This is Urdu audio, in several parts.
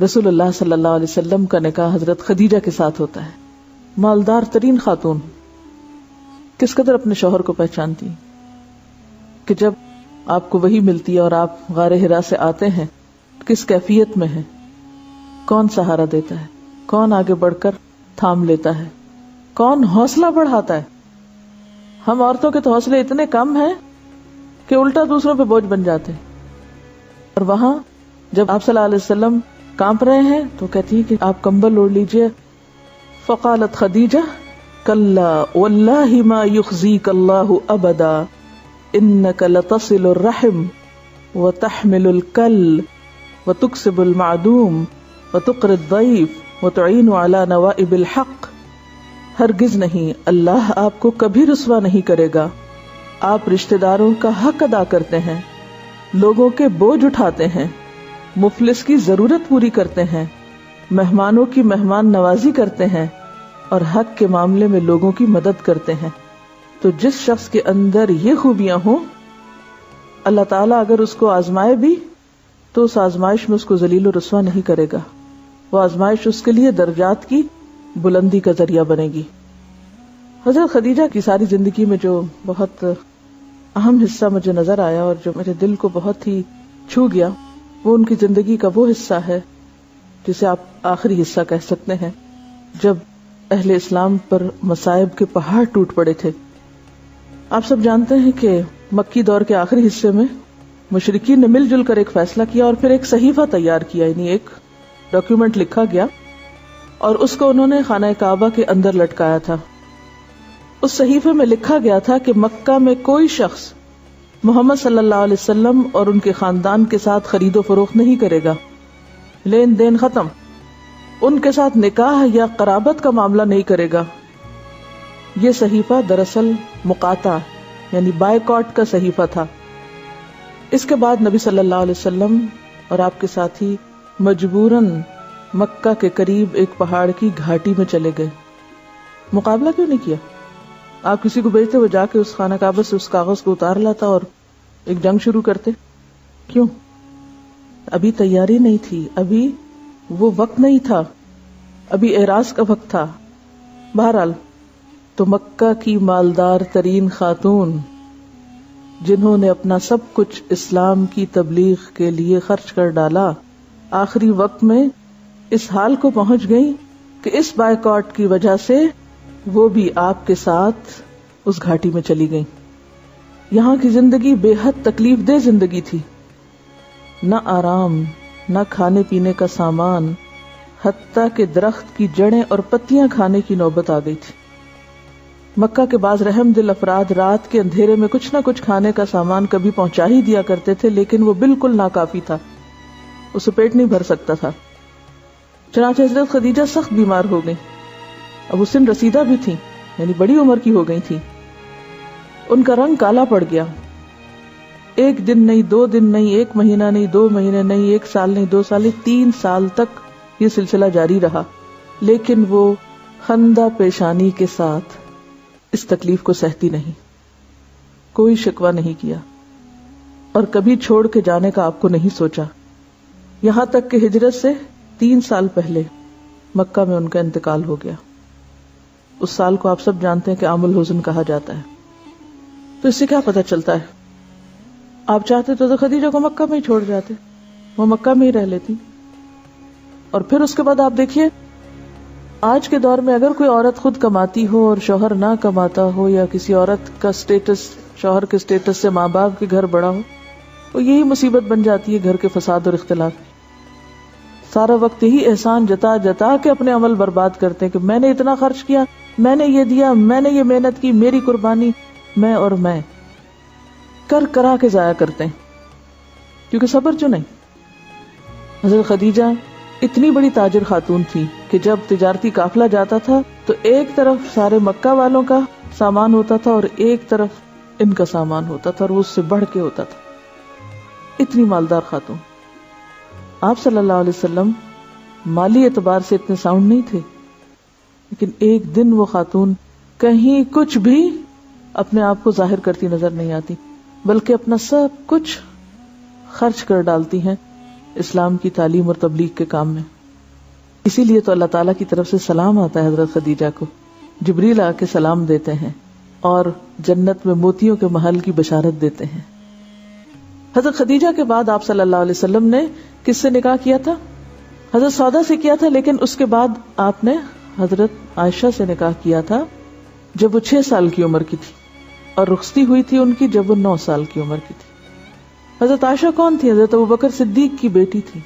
رسول اللہ صلی اللہ علیہ وسلم کا نکاح حضرت خدیجہ کے ساتھ ہوتا ہے. مالدار ترین خاتون کس قدر اپنے شوہر کو پہچانتی کہ جب آپ کو وحی ملتی ہے اور آپ غار حرا سے آتے ہیں کس کیفیت میں ہے, کون سہارا دیتا ہے, کون آگے بڑھ کر تھام لیتا ہے, کون حوصلہ بڑھاتا ہے. ہم عورتوں کے تو حوصلے اتنے کم ہیں کہ الٹا دوسروں پہ بوجھ بن جاتے ہیں. اور وہاں جب آپ صلی اللہ علیہ وسلم کانپ رہے ہیں تو کہتی ہے کہ آپ کمبل اوڑھ لیجئے. فقالت خدیجہ کلا واللہ ما یخزیک اللہ ابدا انک لتصل الرحم وتحمل الکل وتکسب المعدوم وتقری الضیف وتعین علی نوائب الحق. ہرگز نہیں, اللہ آپ کو کبھی رسوا نہیں کرے گا. آپ رشتہ داروں کا حق ادا کرتے ہیں, لوگوں کے بوجھ اٹھاتے ہیں, مفلس کی ضرورت پوری کرتے ہیں, مہمانوں کی مہمان نوازی کرتے ہیں اور حق کے معاملے میں لوگوں کی مدد کرتے ہیں. تو جس شخص کے اندر یہ خوبیاں ہوں, اللہ تعالیٰ اگر اس کو آزمائے بھی تو اس آزمائش میں اس کو ذلیل و رسوا نہیں کرے گا. وہ آزمائش اس کے لیے درجات کی بلندی کا ذریعہ بنے گی. حضرت خدیجہ کی ساری زندگی میں جو بہت اہم حصہ مجھے نظر آیا اور جو میرے دل کو بہت ہی چھو گیا, وہ ان کی زندگی کا وہ حصہ ہے جسے آپ آخری حصہ کہہ سکتے ہیں, جب اہل اسلام پر مصائب کے پہاڑ ٹوٹ پڑے تھے. آپ سب جانتے ہیں کہ مکی دور کے آخری حصے میں مشرکین نے مل جل کر ایک فیصلہ کیا اور پھر ایک صحیفہ تیار کیا, یعنی ایک ڈاکیومنٹ لکھا گیا اور اس کو انہوں نے خانہ کعبہ کے اندر لٹکایا تھا. اس صحیفے میں لکھا گیا تھا کہ مکہ میں کوئی شخص محمد صلی اللہ علیہ وسلم اور ان کے خاندان کے ساتھ خرید و فروخت نہیں کرے گا, لین دین ختم, ان کے ساتھ نکاح یا قرابت کا معاملہ نہیں کرے گا. یہ صحیفہ دراصل مقاطع یعنی بائیکاٹ کا صحیفہ تھا. اس کے بعد نبی صلی اللہ علیہ وسلم اور آپ کے ساتھی مجبوراً مکہ کے قریب ایک پہاڑ کی گھاٹی میں چلے گئے. مقابلہ کیوں نہیں کیا؟ آپ کسی کو بھیجتے وہ جا کے اس خانہ کعبہ سے اس کاغذ کو اتار لاتا اور ایک جنگ شروع کرتے. کیوں؟ ابھی تیاری نہیں تھی, ابھی وہ وقت نہیں تھا, ابھی اعراض کا وقت تھا. بہرحال تو مکہ کی مالدار ترین خاتون جنہوں نے اپنا سب کچھ اسلام کی تبلیغ کے لیے خرچ کر ڈالا, آخری وقت میں اس حال کو پہنچ گئی کہ اس بائیکاٹ کی وجہ سے وہ بھی آپ کے ساتھ اس گھاٹی میں چلی گئیں. یہاں کی زندگی بے حد تکلیف دہ زندگی تھی, نہ آرام, نہ کھانے پینے کا سامان, حتیٰ کہ درخت کی جڑیں اور پتیاں کھانے کی نوبت آ گئی تھی. مکہ کے بعض رحم دل افراد رات کے اندھیرے میں کچھ نہ کچھ کھانے کا سامان کبھی پہنچا ہی دیا کرتے تھے, لیکن وہ بالکل ناکافی تھا, اسے پیٹ نہیں بھر سکتا تھا. چنانچہ حضرت خدیجہ سخت بیمار ہو گئی. اب وہ سن رسیدہ بھی تھی, یعنی بڑی عمر کی ہو گئی تھی. ان کا رنگ کالا پڑ گیا. ایک دن نہیں, 2 دن نہیں, 1 مہینہ نہیں, 2 مہینے نہیں, 1 سال نہیں, 2 سال نہیں, 3 سال تک یہ سلسلہ جاری رہا. لیکن وہ خندہ پیشانی کے ساتھ اس تکلیف کو سہتی نہیں, کوئی شکوہ نہیں کیا اور کبھی چھوڑ کے جانے کا آپ کو نہیں سوچا. یہاں تک کہ ہجرت سے 3 سال پہلے مکہ میں ان کا انتقال ہو گیا. اس سال کو آپ سب جانتے ہیں کہ عام الحزن کہا جاتا ہے. تو اس سے کیا پتہ چلتا ہے؟ آپ چاہتے تو خدیجہ کو مکہ میں ہی چھوڑ جاتے, وہ مکہ میں ہی رہ لیتی. اور پھر اس کے بعد آپ دیکھیے, آج کے دور میں اگر کوئی عورت خود کماتی ہو اور شوہر نہ کماتا ہو, یا کسی عورت کا سٹیٹس شوہر کے سٹیٹس سے ماں باپ کے گھر بڑا ہو, تو یہی مصیبت بن جاتی ہے گھر کے فساد اور اختلاف. سارا وقت یہی احسان جتا جتا کے اپنے عمل برباد کرتے ہیں کہ میں نے اتنا خرچ کیا, میں نے یہ دیا, میں نے یہ محنت کی, میری قربانی, میں اور میں کر کرا کے ضائع کرتے ہیں, کیونکہ صبر جو نہیں. حضرت خدیجہ اتنی بڑی تاجر خاتون تھی کہ جب تجارتی قافلہ جاتا تھا تو ایک طرف سارے مکہ والوں کا سامان ہوتا تھا اور ایک طرف ان کا سامان ہوتا تھا, اور وہ اس سے بڑھ کے ہوتا تھا. اتنی مالدار خاتون. آپ صلی اللہ علیہ وسلم مالی اعتبار سے اتنے ساؤنڈ نہیں تھے, لیکن ایک دن وہ خاتون کہیں کچھ بھی اپنے آپ کو ظاہر کرتی نظر نہیں آتی, بلکہ اپنا سب کچھ خرچ کر ڈالتی ہیں اسلام کی تعلیم اور تبلیغ کے کام میں. اسی لیے تو اللہ تعالیٰ کی طرف سے سلام آتا ہے حضرت خدیجہ کو، جبریل آ کے سلام دیتے ہیں اور جنت میں موتیوں کے محل کی بشارت دیتے ہیں۔ حضرت خدیجہ کے بعد آپ صلی اللہ علیہ وسلم نے کس سے نکاح کیا تھا؟ حضرت سودا سے کیا تھا، لیکن اس کے بعد آپ نے حضرت عائشہ سے نکاح کیا تھا جب وہ 6 سال کی عمر کی تھی، اور رخصتی ہوئی تھی ان کی جب وہ 9 سال کی عمر کی تھی۔ حضرت عائشہ کون تھی؟ حضرت ابوبکر صدیق کی بیٹی تھی۔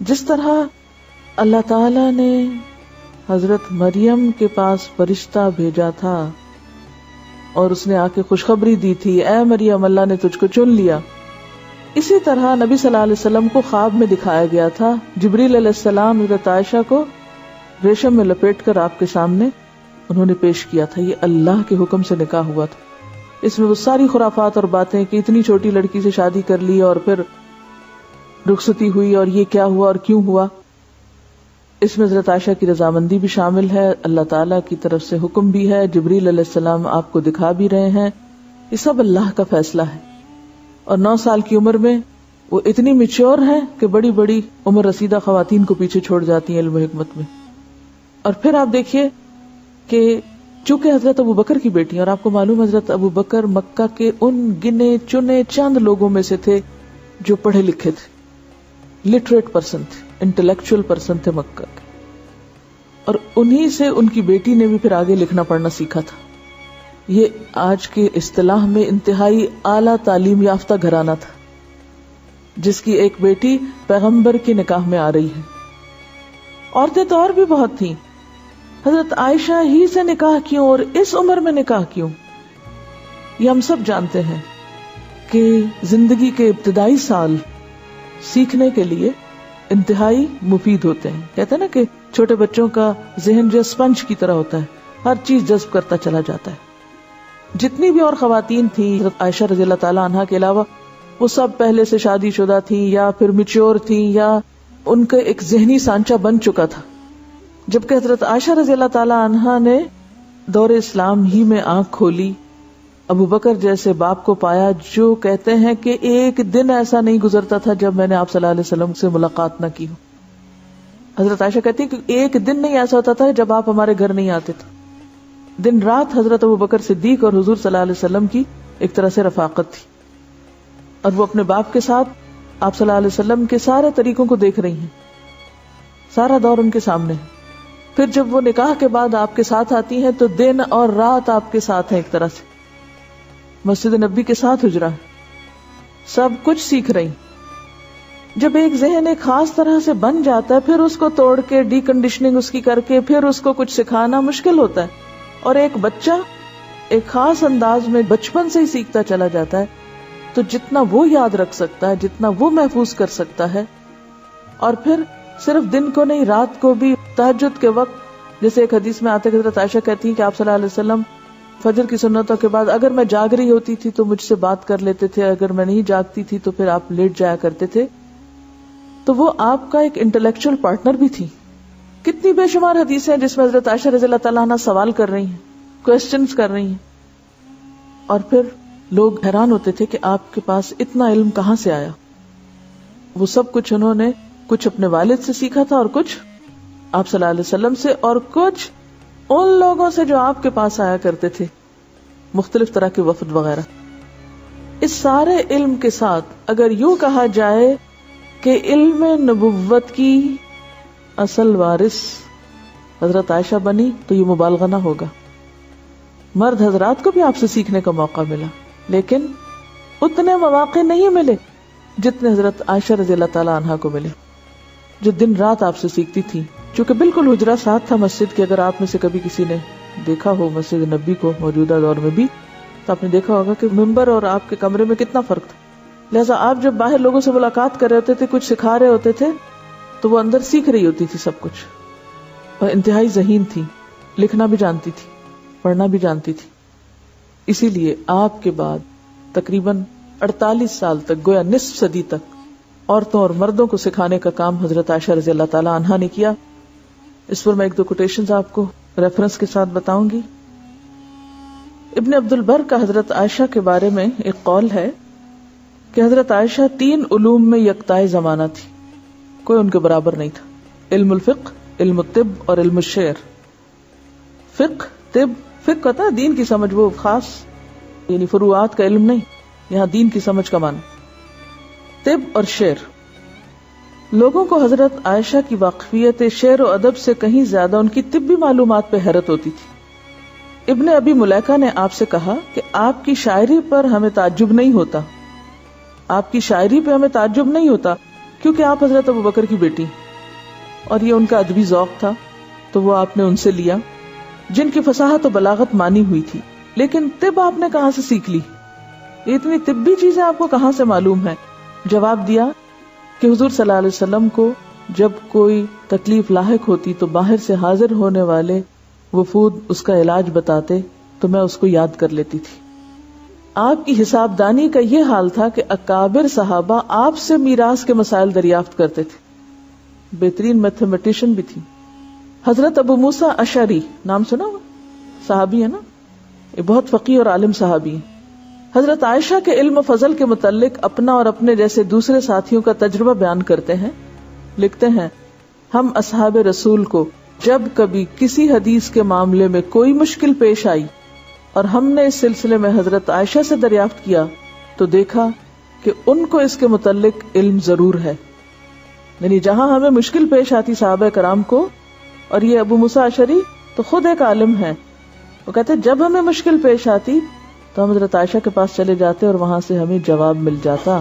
جس طرح اللہ تعالی نے حضرت مریم کے پاس فرشتہ بھیجا تھا اور اس نے آ کے خوشخبری دی تھی، اے مریم اللہ نے تجھ کو چن لیا، اسی طرح نبی صلی اللہ علیہ وسلم کو خواب میں دکھایا گیا تھا۔ جبریل علیہ السلام حضرت عائشہ کو ریشم میں لپیٹ کر آپ کے سامنے انہوں نے پیش کیا تھا۔ یہ اللہ کے حکم سے نکاح ہوا تھا۔ اس میں وہ ساری خرافات اور باتیں کہ اتنی چھوٹی لڑکی سے شادی کر لی اور پھر رخصتی ہوئی اور یہ کیا ہوا اور کیوں ہوا، اس میں حضرت عائشہ کی رضامندی بھی شامل ہے، اللہ تعالیٰ کی طرف سے حکم بھی ہے، جبریل علیہ السلام آپ کو دکھا بھی رہے ہیں، یہ سب اللہ کا فیصلہ ہے۔ اور 9 سال کی عمر میں وہ اتنی میچور ہیں کہ بڑی بڑی عمر رسیدہ خواتین کو پیچھے چھوڑ جاتی ہیں علم و حکمت میں۔ اور پھر آپ دیکھیے کہ چونکہ حضرت ابوبکر کی بیٹی، اور آپ کو معلوم حضرت ابوبکر مکہ کے ان گنے چنے چند لوگوں میں سے تھے جو پڑھے لکھے تھے، لٹریٹ پرسن تھے، انٹلیکچوئل پرسن تھے مکہ کے، اور انہی سے ان کی بیٹی نے بھی پھر آگے لکھنا پڑھنا سیکھا تھا۔ یہ آج کے اصطلاح میں انتہائی اعلیٰ تعلیم یافتہ گھرانہ تھا، جس کی ایک بیٹی پیغمبر کے نکاح میں آ رہی ہے۔ عورتیں تو اور بھی بہت تھیں، حضرت عائشہ ہی سے نکاح کیوں اور اس عمر میں نکاح کیوں؟ یہ ہم سب جانتے ہیں کہ زندگی کے ابتدائی سال سیکھنے کے لیے انتہائی مفید ہوتے ہیں۔ کہتے ہیں نا کہ چھوٹے بچوں کا ذہن جو اسپنج کی طرح ہوتا ہے، ہر چیز جذب کرتا چلا جاتا ہے۔ جتنی بھی اور خواتین تھیں حضرت عائشہ رضی اللہ تعالیٰ عنہا کے علاوہ، وہ سب پہلے سے شادی شدہ تھیں یا پھر میچور تھیں یا ان کا ایک ذہنی سانچہ بن چکا تھا، جبکہ حضرت عائشہ رضی اللہ تعالیٰ عنہا نے دور اسلام ہی میں آنکھ کھولی، ابوبکر جیسے باپ کو پایا جو کہتے ہیں کہ ایک دن ایسا نہیں گزرتا تھا جب میں نے آپ صلی اللہ علیہ وسلم سے ملاقات نہ کی ہو۔ حضرت عائشہ کہتی ہے کہ ایک دن نہیں ایسا ہوتا تھا جب آپ ہمارے گھر نہیں آتے تھے۔ دن رات حضرت ابوبکر صدیق اور حضور صلی اللہ علیہ وسلم کی ایک طرح سے رفاقت تھی، اور وہ اپنے باپ کے ساتھ آپ صلی اللہ علیہ وسلم کے سارے طریقوں کو دیکھ رہی ہیں، سارا دور ان کے سامنے ہے۔ پھر جب وہ نکاح کے بعد آپ کے ساتھ آتی ہیں تو دن اور رات آپ کے ساتھ ہیں، ایک طرح سے مسجد نبی کے ساتھ حجرہ ہے، سب کچھ سیکھ رہی۔ جب ایک ذہن ایک خاص طرح سے بن جاتا ہے، پھر اس کو توڑ کے ڈی کنڈیشننگ اس کی کر کے پھر اس کو کچھ سکھانا مشکل ہوتا ہے، اور ایک بچہ ایک خاص انداز میں بچپن سے ہی سیکھتا چلا جاتا ہے، تو جتنا وہ یاد رکھ سکتا ہے، جتنا وہ محفوظ کر سکتا ہے، اور پھر صرف دن کو نہیں رات کو بھی تہجد کے وقت، جیسے ایک حدیث میں آتے حضرت عائشہ کہتی ہیں کہ آپ صلی اللہ علیہ وسلم فجر کی سنتوں کے بعد اگر میں جاگ رہی ہوتی تھی تو مجھ سے بات کر لیتے تھے، اگر میں نہیں جاگتی تھی تو پھر آپ لیٹ جایا کرتے تھے۔ تو وہ آپ کا ایک انٹلیکچوئل پارٹنر بھی تھی۔ کتنی بے شمار حدیثیں ہیں جس میں حضرت عائشہ رضی اللہ تعالیٰ عنہ سوال کر رہی ہیں، کوسچنز کر رہی ہیں، اور پھر لوگ حیران ہوتے تھے کہ آپ کے پاس اتنا علم کہاں سے آیا۔ وہ سب کچھ انہوں نے کچھ اپنے والد سے سیکھا تھا، اور کچھ آپ صلی اللہ علیہ وسلم سے، اور کچھ ان لوگوں سے جو آپ کے پاس آیا کرتے تھے، مختلف طرح کے وفد وغیرہ۔ اس سارے علم کے ساتھ اگر یوں کہا جائے کہ علم نبوت کی اصل وارث حضرت عائشہ بنی تو یہ مبالغہ نہ ہوگا۔ مرد حضرات کو بھی آپ سے سیکھنے کا موقع ملا، لیکن اتنے مواقع نہیں ملے جتنے حضرت عائشہ رضی اللہ تعالی عنہا کو ملے، جو دن رات آپ سے سیکھتی تھی۔ چونکہ بالکل حجرہ ساتھ تھا مسجد کے، اگر آپ میں سے کبھی کسی نے دیکھا ہو مسجد نبی کو موجودہ دور میں بھی، تو آپ نے دیکھا ہوگا کہ ممبر اور آپ کے کمرے میں کتنا فرق تھا۔ لہٰذا آپ جب باہر لوگوں سے ملاقات کر رہے ہوتے تھے، کچھ سکھا رہے ہوتے تھے، تو وہ اندر سیکھ رہی ہوتی تھی سب کچھ، اور انتہائی ذہین تھی، لکھنا بھی جانتی تھی، پڑھنا بھی جانتی تھی۔ اسی لیے آپ کے بعد تقریباً 48 سال تک، گویا نصف صدی تک، عورتوں اور مردوں کو سکھانے کا کام حضرت عائشہ رضی اللہ تعالی عنہا نے کیا۔ اس پر میں ایک دو کوٹیشنز آپ کو ریفرنس کے ساتھ بتاؤں گی۔ ابن عبد البر کا حضرت عائشہ کے بارے میں ایک قول ہے کہ حضرت عائشہ 3 علوم میں یکتائے زمانہ تھی، کوئی ان کے برابر نہیں تھا۔ علم الفقہ، علم الطب اور علم الشعر۔ فقہ، طب، فقہ ہوتا ہے دین کی سمجھ، وہ خاص یعنی فروعات کا علم نہیں، یہاں دین کی سمجھ کا معنی۔ طب اور شعر، لوگوں کو حضرت عائشہ کی واقفیت شعر و ادب سے کہیں زیادہ ان کی طبی معلومات پہ حیرت ہوتی تھی۔ ابن ابی ملیکہ نے آپ سے کہا کہ آپ کی شاعری پر ہمیں تعجب نہیں ہوتا، آپ کی شاعری پہ ہمیں تعجب نہیں ہوتا کیونکہ آپ حضرت ابوبکر کی بیٹی، اور یہ ان کا ادبی ذوق تھا تو وہ آپ نے ان سے لیا جن کی فصاحت و بلاغت مانی ہوئی تھی۔ لیکن طب آپ نے کہاں سے سیکھ لی؟ یہ اتنی طبی چیزیں آپ کو کہاں سے معلوم ہے؟ جواب دیا کہ حضور صلی اللہ علیہ وسلم کو جب کوئی تکلیف لاحق ہوتی تو باہر سے حاضر ہونے والے وفود اس کا علاج بتاتے تو میں اس کو یاد کر لیتی تھی۔ آپ کی حساب دانی کا یہ حال تھا کہ اکابر صحابہ آپ سے میراث کے مسائل دریافت کرتے تھے، بہترین میتھمیٹیشین بھی تھی۔ حضرت ابو موسیٰ اشعری نام سنا ہوا، صحابی ہے نا، یہ بہت فقیہ اور عالم صحابی ہیں۔ حضرت عائشہ کے علم و فضل کے متعلق اپنا اور اپنے جیسے دوسرے ساتھیوں کا تجربہ بیان کرتے ہیں، لکھتے ہیں ہم اصحاب رسول کو جب کبھی کسی حدیث کے معاملے میں کوئی مشکل پیش آئی اور ہم نے اس سلسلے میں حضرت عائشہ سے دریافت کیا تو دیکھا کہ ان کو اس کے متعلق علم ضرور ہے، یعنی جہاں ہمیں مشکل پیش آتی صحابہ کرام کو، اور یہ ابو موسیٰ اشعری تو خود ایک عالم ہے، وہ کہتے جب ہمیں مشکل پیش آتی تو ہم حضرت عائشہ کے پاس چلے جاتے اور وہاں سے ہمیں جواب مل جاتا۔